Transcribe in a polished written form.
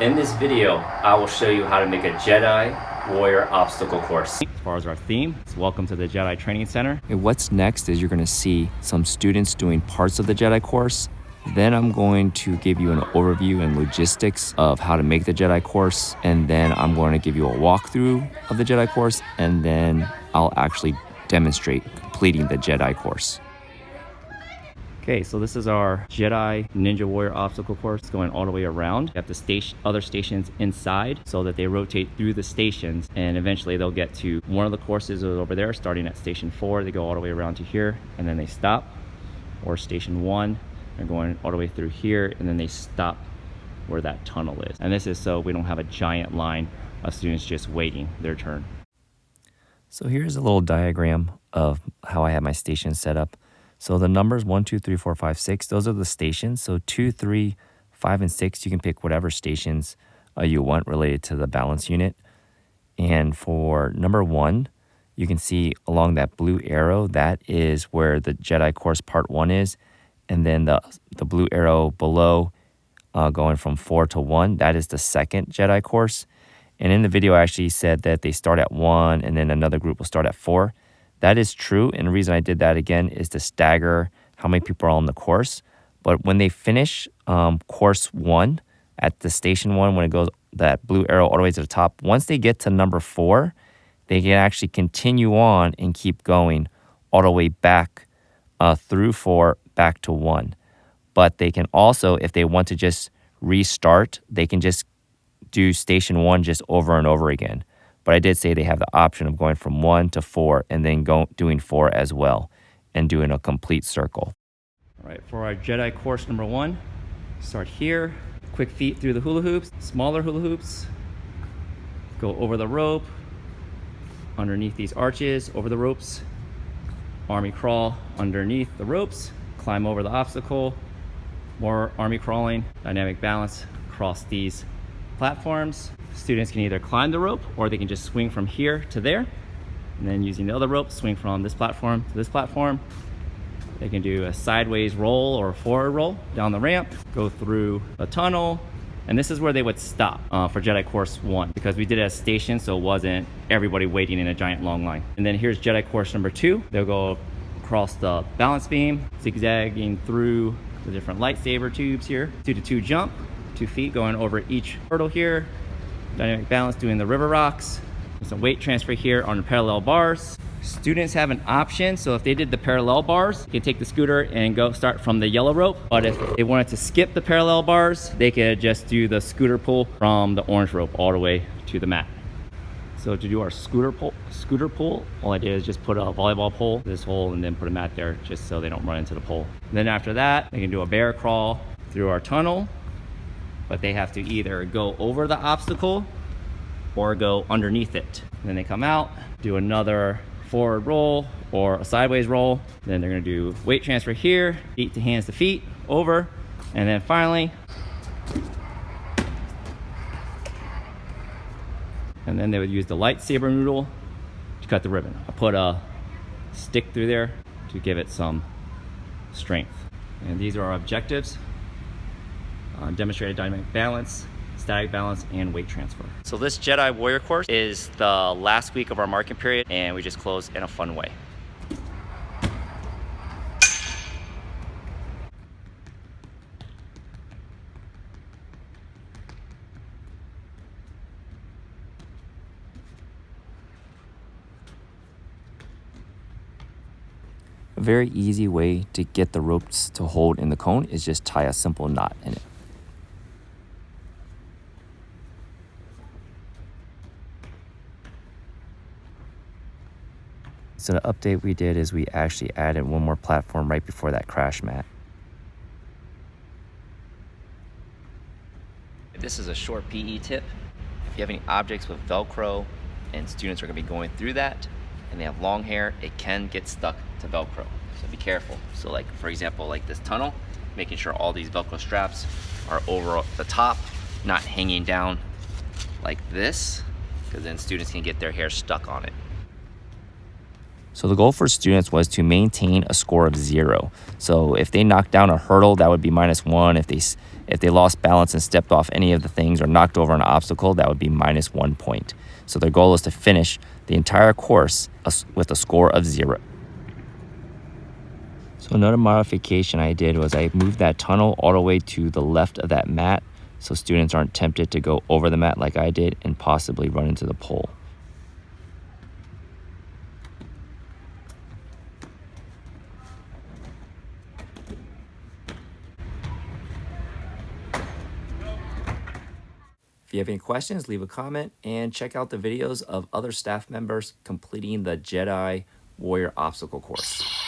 In this video, I will show you how to make a Jedi Warrior Obstacle Course. As far as our theme, it's welcome to the Jedi Training Center. And what's next is you're going to see some students doing parts of the Jedi course. Then I'm going to give you an overview and logistics of how to make the Jedi course. And then I'm going to give you a walkthrough of the Jedi course. And then I'll actually demonstrate completing the Jedi course. Okay, so this is our Jedi Ninja Warrior Obstacle Course going all the way around. You have the other stations inside so that they rotate through the stations, and eventually they'll get to one of the courses over there starting at station 4. They go all the way around to here and then they stop. Or station 1, they're going all the way through here and then they stop where that tunnel is. And this is so we don't have a giant line of students just waiting their turn. So here's a little diagram of how I have my stations set up. So the numbers 1, 2, 3, 4, 5, 6, those are the stations. So 2, 3, 5, and 6, you can pick whatever stations you want related to the balance unit. And for number 1, you can see along that blue arrow, that is where the Jedi Course Part 1 is. And then the blue arrow below going from 4 to 1, that is the second Jedi Course. And in the video, I actually said that they start at 1 and then another group will start at 4. That is true, and the reason I did that again is to stagger how many people are on the course. But when they finish course 1 at the station 1, when it goes that blue arrow all the way to the top, once they get to number 4, they can actually continue on and keep going all the way back through 4 back to 1. But they can also, if they want to just restart, they can just do station 1 just over and over again. But I did say they have the option of going from 1 to 4 and then doing 4 as well and doing a complete circle. All right, for our Jedi course number 1, start here, quick feet through the hula hoops, smaller hula hoops, go over the rope, underneath these arches, over the ropes, army crawl underneath the ropes, climb over the obstacle, more army crawling, dynamic balance, cross these platforms. Students can either climb the rope or they can just swing from here to there, and then using the other rope, swing from this platform to this platform. They can do a sideways roll or a forward roll down the ramp, go through a tunnel, and this is where they would stop for Jedi Course 1 because we did it as station, so it wasn't everybody waiting in a giant long line. And then here's Jedi Course number 2. They'll go across the balance beam, zigzagging through the different lightsaber tubes here. 2 to 2 jump, 2 feet going over each hurdle here. Dynamic balance doing the river rocks. Some weight transfer here on the parallel bars. Students have an option, so if they did the parallel bars, you can take the scooter and go start from the yellow rope. But if they wanted to skip the parallel bars, they could just do the scooter pull from the orange rope all the way to the mat. So to do our scooter pull, all I did is just put a volleyball pole in this hole and then put a mat there just so they don't run into the pole. And then after that, they can do a bear crawl through our tunnel, but they have to either go over the obstacle or go underneath it. And then they come out, do another forward roll or a sideways roll. Then they're gonna do weight transfer here, feet to hands to feet, over, and then finally, and then they would use the lightsaber noodle to cut the ribbon. I put a stick through there to give it some strength. And these are our objectives. Demonstrated dynamic balance, static balance, and weight transfer. So this Jedi Warrior course is the last week of our marking period, and we just closed in a fun way. A very easy way to get the ropes to hold in the cone is just tie a simple knot in it. So the update we did is we actually added one more platform right before that crash mat. This is a short PE tip. If you have any objects with Velcro and students are going to be going through that and they have long hair, it can get stuck to Velcro. So be careful. So like, for example, like this tunnel, making sure all these Velcro straps are over the top, not hanging down like this, because then students can get their hair stuck on it. So the goal for students was to maintain a score of 0. So if they knock down a hurdle, that would be -1. If they lost balance and stepped off any of the things or knocked over an obstacle, that would be -1 point. So their goal is to finish the entire course with a score of 0. So another modification I did was I moved that tunnel all the way to the left of that mat so students aren't tempted to go over the mat like I did and possibly run into the pole. If you have any questions, leave a comment and check out the videos of other staff members completing the Jedi Warrior Obstacle Course.